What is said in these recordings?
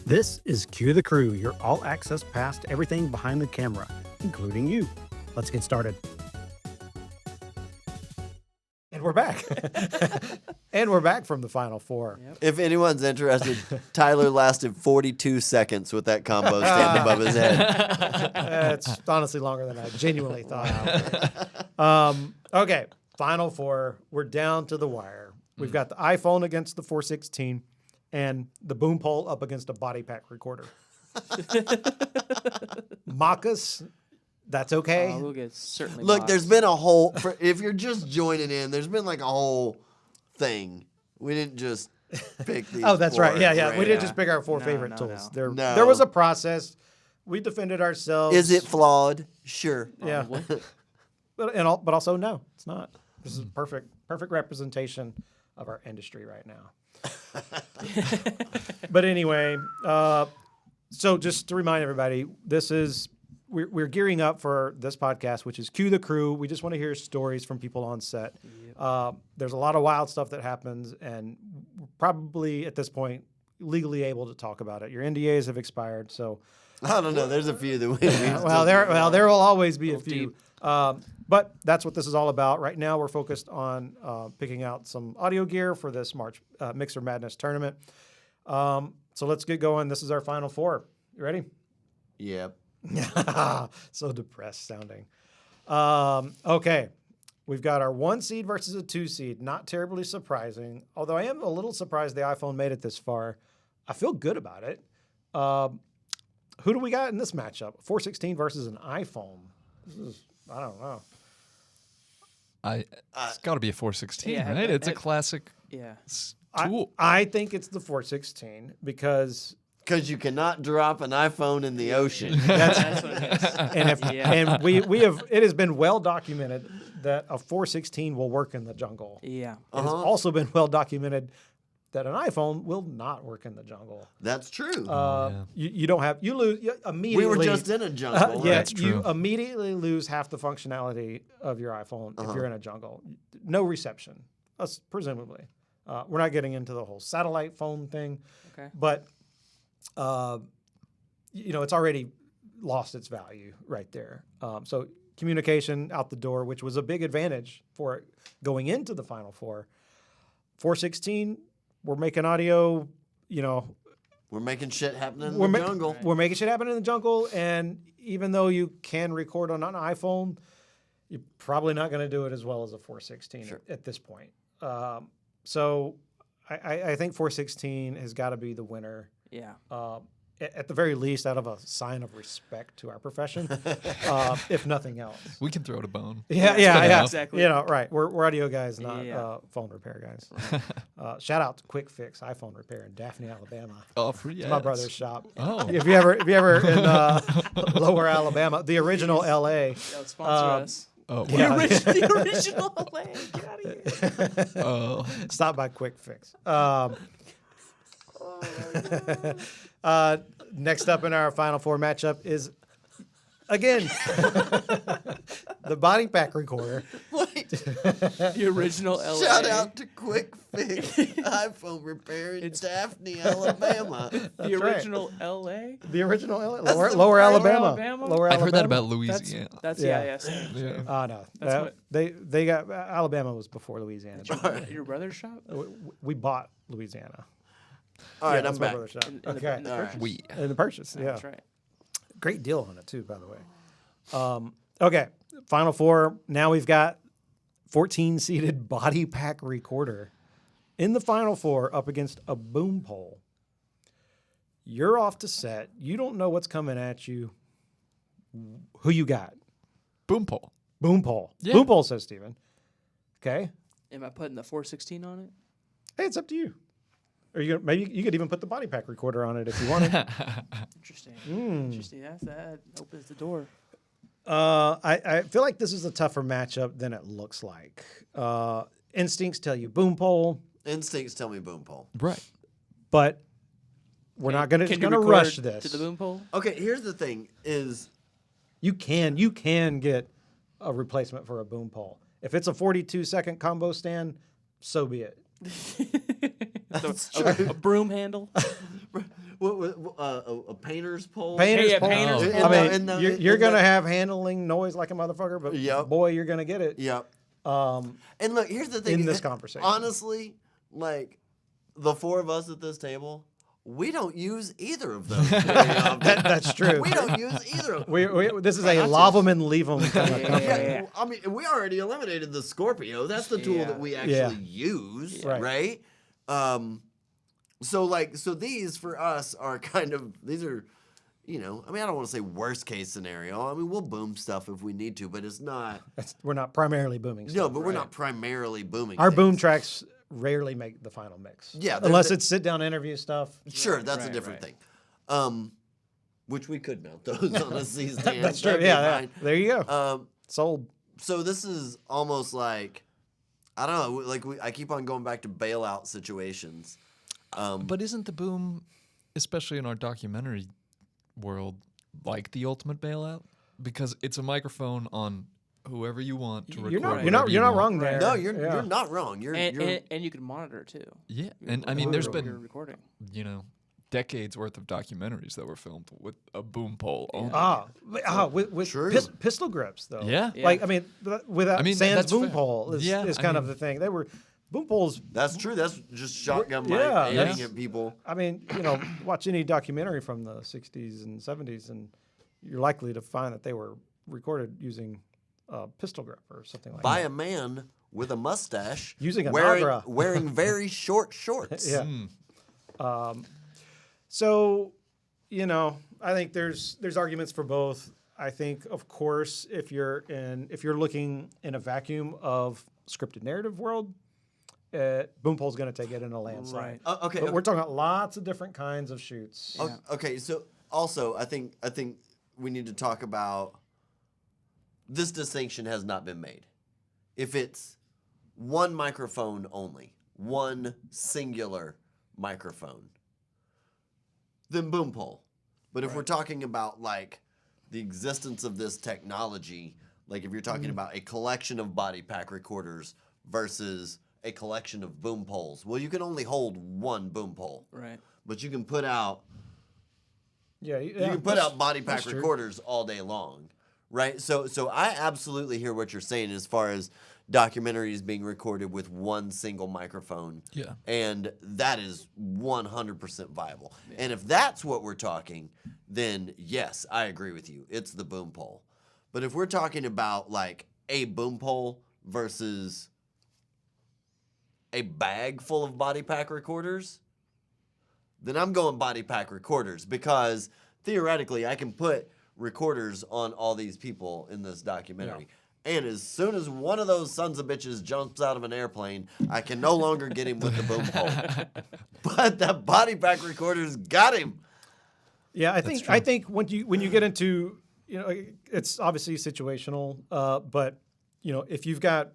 This is Cue the Crew, your all-access pass to everything behind the camera, including you. Let's get started. And we're back. And we're back from the Final Four. Yep. If anyone's interested, Tyler lasted 42 seconds with that combo standing above his head. It's honestly longer than I genuinely thought. Okay, Final Four. We're down to the wire. We've got the iPhone against the 416 and the boom pole up against a body pack recorder. Mock us. That's okay. We'll get certainly. Look, mocked. there's been a whole, if you're just joining in, there's been like a whole thing. We didn't just pick these. Oh, that's right. Yeah. We random. didn't just pick our four No, favorite no, tools. no. There was a process. We defended ourselves. Is it flawed? Sure. Yeah. But also, no, it's not. This is perfect representation of our industry right now. But anyway, so just to remind everybody, we're gearing up for this podcast, which is Cue the Crew. We just want to hear stories from people on set. Yep. There's a lot of wild stuff that happens, and we're probably at this point legally able to talk about it. Your NDAs have expired, so I don't know. There's a few that we there will always be a few. Deep. But that's what this is all about. Right now, we're focused on picking out some audio gear for this March Mixer Madness tournament. So let's get going. This is our Final Four. You ready? Yep. So depressed sounding. Okay. We've got our 1 seed versus a 2 seed. Not terribly surprising, although I am a little surprised the iPhone made it this far. I feel good about it. Who do we got in this matchup? 416 versus an iPhone. I don't know. It's got to be a 416, Yeah, right? It's a classic tool. I think it's the 416 because you cannot drop an iPhone in the ocean. That's what it is. and we have it has been well documented that a 416 will work in the jungle. Yeah. It has also been well documented that an iPhone will not work in the jungle. That's true. You lose immediately. We were just in a jungle. Yeah, That's true. You immediately lose half the functionality of your iPhone if you're in a jungle. No reception, presumably. We're not getting into the whole satellite phone thing, Okay. but it's already lost its value right there. So communication out the door, which was a big advantage for it going into the Final Four. 416, we're making audio, We're making shit happen in the jungle. We're making shit happen in the jungle, and even though you can record on an iPhone, you're probably not going to do it as well as a 416 at this point. So I think 416 has got to be the winner. Yeah. At the very least, out of a sign of respect to our profession, if nothing else. We can throw it a bone. Yeah. Exactly. Right. We're audio guys, not phone repair guys. Shout out to Quick Fix iPhone Repair in Daphne, Alabama. Oh, for It's my brother's shop. Oh. If you ever in Lower Alabama, the original LA. That would sponsor us. Oh, Yeah. The original LA. Get out of here. oh. Stop by Quick Fix. Next up in our Final Four matchup is, again, the body pack recorder. Wait. The original LA. Shout out to Quick Fix iPhone Repair in Daphne, Alabama. The original LA. The original LA. That's Lower, the Lower first- Alabama. Lower I've heard that Alabama. about Louisiana. That's Yeah. yeah. Oh, no. That's what- They got Alabama was before Louisiana. Your brother's shop. We bought Louisiana. All right, Yeah, I'm that's my back. brother's shop. In the Okay. purchase. We. In the purchase, yeah. That's right. Great deal on it, too, by the way. Okay, Final Four. Now we've got 14-seated body pack recorder in the Final Four up against a boom pole. You're off to set. You don't know what's coming at you. Who you got? Boom pole. Boom pole. Yeah. Boom pole, says Steven. Okay. Am I putting the 416 on it? Hey, it's up to you. Or maybe you could even put the body pack recorder on it if you wanted. Interesting. Interesting. That opens the door. I feel like this is a tougher matchup than it looks like. Instincts tell you boom pole, Instincts tell me boom pole. Right. but we're not going Can to you record rush this. to the boom pole. Okay, here's the thing is You can get a replacement for a boom pole. If it's a 42-second combo stand, so be it. That's A true. broom handle. a painter's pole. Painter's Yeah, pole. painter's In pole. I the- mean, in the- you're in gonna the- have handling noise like a motherfucker, but Yep. boy, you're gonna get it. Yep. Um, And look, here's the thing. in this conversation. Honestly, like the four of us at this table, we don't use either of those. very often. that's true. We don't use either of them. This is a love them and leave them kind of Yeah. company. Yeah, I mean, we already eliminated the Scorpio. That's the tool that we actually use, Right. right? So these for us are kind of these are, I mean, I don't want to say worst case scenario. I mean, we'll boom stuff if we need to, but it's not. We're not primarily booming. No, stuff. but we're not primarily booming. Our boom things. tracks rarely make the final mix. Yeah, they're- unless they're- it's sit down interview stuff. Sure, that's a right, different right. thing. Which we could mount those on a C stand. That's true. That'd be Yeah, fine. there you go. Sold. So this is almost like, I don't know, like I keep on going back to bailout situations. But isn't the boom, especially in our documentary world, like the ultimate bailout? Because it's a microphone on whoever you want to record. You're not. whatever You're not. you You're not want. wrong there. No, you're Yeah. not wrong. You're And you can monitor too. Yeah, and I mean, there's You're been recording. decades worth of documentaries that were filmed with a boom pole only. With True. pistol grips though. Yeah. Like I mean, without I mean, Sans that's boom fair. pole is Yeah, I kind of mean- the thing. They were boom poles. That's true. That's just shotgun mic Yeah, aiming that's- at people. I mean, watch any documentary from the '60s and '70s, and you're likely to find that they were recorded using a pistol grip or something like By that. a man with a mustache Using a wearing, Nagra. wearing very short shorts. Yeah. So, I think there's arguments for both. I think, of course, if you're looking in a vacuum of scripted narrative world, Boompole's going to take it in a landslide. Right. Okay. But we're talking about lots of different kinds of shoots. Okay. So also, I think we need to talk about this distinction has not been made. If it's one microphone only, one singular microphone, then boom pole. But if we're talking about like the existence of this technology, like if you're talking about a collection of body pack recorders versus a collection of boom poles, well, you can only hold one boom pole, Right. but you can put out Yeah, you can put out body pack that's true. recorders all day long, right? So I absolutely hear what you're saying as far as documentaries being recorded with one single microphone. Yeah. And that is 100% viable. And if that's what we're talking, then yes, I agree with you. It's the boom pole. But if we're talking about like a boom pole versus a bag full of body pack recorders, then I'm going body pack recorders because theoretically I can put recorders on all these people in this documentary. And as soon as one of those sons of bitches jumps out of an airplane, I can no longer get him with the boom pole. But that body pack recorder's got him. Yeah, I think when you get into it's obviously situational, but if you've got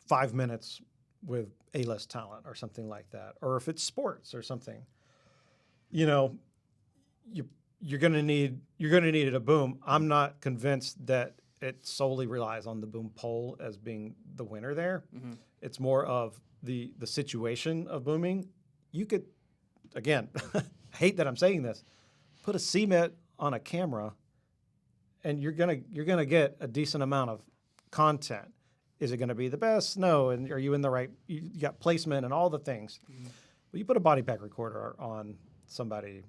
5 minutes with A-list talent or something like that, or if it's sports or something, you're gonna need a boom. I'm not convinced that it solely relies on the boom pole as being the winner there. Mm-hmm. It's more of the situation of booming. You could, again, hate that I'm saying this, put a CMIT on a camera, and you're gonna get a decent amount of content. Is it going to be the best? No. And are you in the right? You got placement and all the things. Mm-hmm. But you put a body pack recorder on somebody.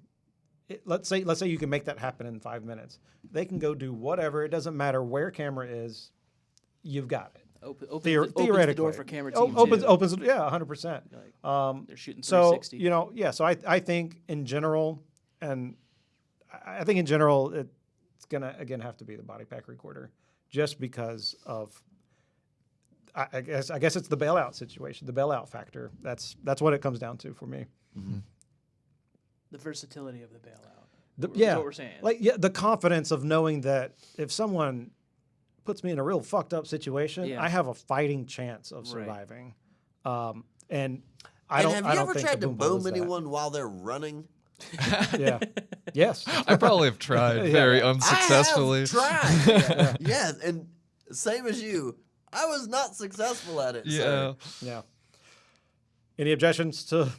Let's say you can make that happen in 5 minutes. They can go do whatever. It doesn't matter where camera is. You've got it. Opens Theoretically, the door for camera team opens too. opens. Yeah, 100%. Like, they're shooting So 360. So I think in general, and I think in general it's gonna again have to be the body pack recorder, just because of. I guess it's the bailout situation, the bailout factor. That's what it comes down to for me. The versatility of the bailout. That's That's what we're saying. the confidence of knowing that if someone puts me in a real fucked up situation, Yeah. I have a fighting chance of Right. surviving. And Have I you don't ever think tried the to boom pole boom is that. anyone while they're running? Yeah. Yes. I probably have tried very unsuccessfully. I have tried. Yes, and same as you, I was not successful at it. Yeah. sir. Yeah. Any objections to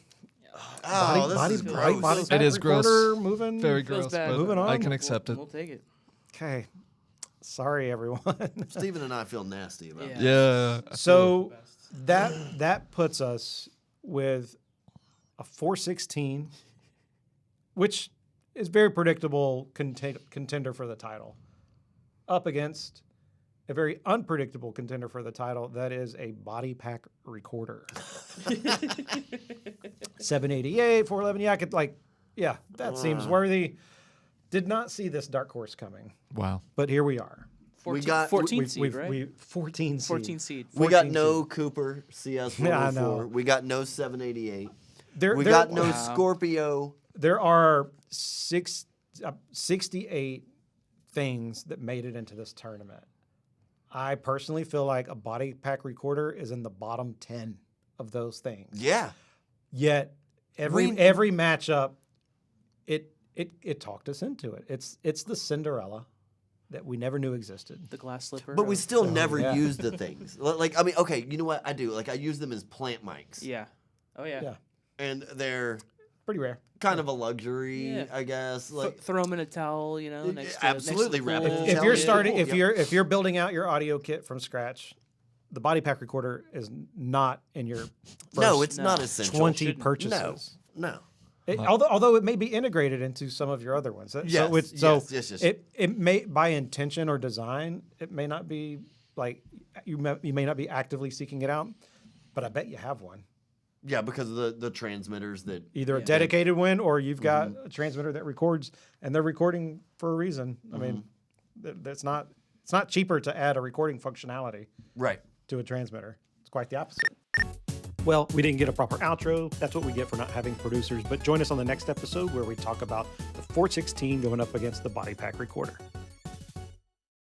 Oh, this is right, gross. body It pack is gross. recorder moving. Very Feels gross, bad. but Moving on. I can accept it. We'll take it. Okay. Sorry, everyone. Steven and I feel nasty about Yeah. that. Yeah. So that puts us with a 416, which is very predictable contender for the title, up against a very unpredictable contender for the title that is a body pack recorder. 788, 411. Yeah, that seems worthy. Did not see this dark horse coming, Wow. but here we are. 14 seed, right? 14 seed. 14 seed. We got 14 no Cooper CS Yeah, I 104. know. We got no 788. There, We there- got no Wow. Scorpio. There are 68 things that made it into this tournament. I personally feel like a body pack recorder is in the bottom 10 of those things. Yeah. Yet every matchup, it talked us into it. It's the Cinderella that we never knew existed. The glass slipper. But we of- still never yeah. use the things. Like, I mean, okay, you know what? I do. Like, I use them as plant mics. Yeah. Oh, yeah. Yeah. And they're Pretty rare. kind of a luxury, Yeah. I guess. Like, Throw them in a towel, you know, Yeah, next to absolutely, next to wrap the it in pool. a If towel. you're Yeah. starting, Cool, if you're building out your audio kit from scratch, the body pack recorder is not in your no, first it's not essential. 20 Shouldn't. purchases. No. Although it may be integrated into some of your other ones. Yes, yes. It may, by intention or design, it may not be like you may not be actively seeking it out, but I bet you have one. Yeah, because of the transmitters that. Either a Yeah. dedicated one or you've got a transmitter that records, and they're recording for a reason. I mean, it's not cheaper to add a recording functionality Right. to a transmitter. It's quite the opposite. Well, we didn't get a proper outro. That's what we get for not having producers. But join us on the next episode where we talk about the 416 going up against the body pack recorder.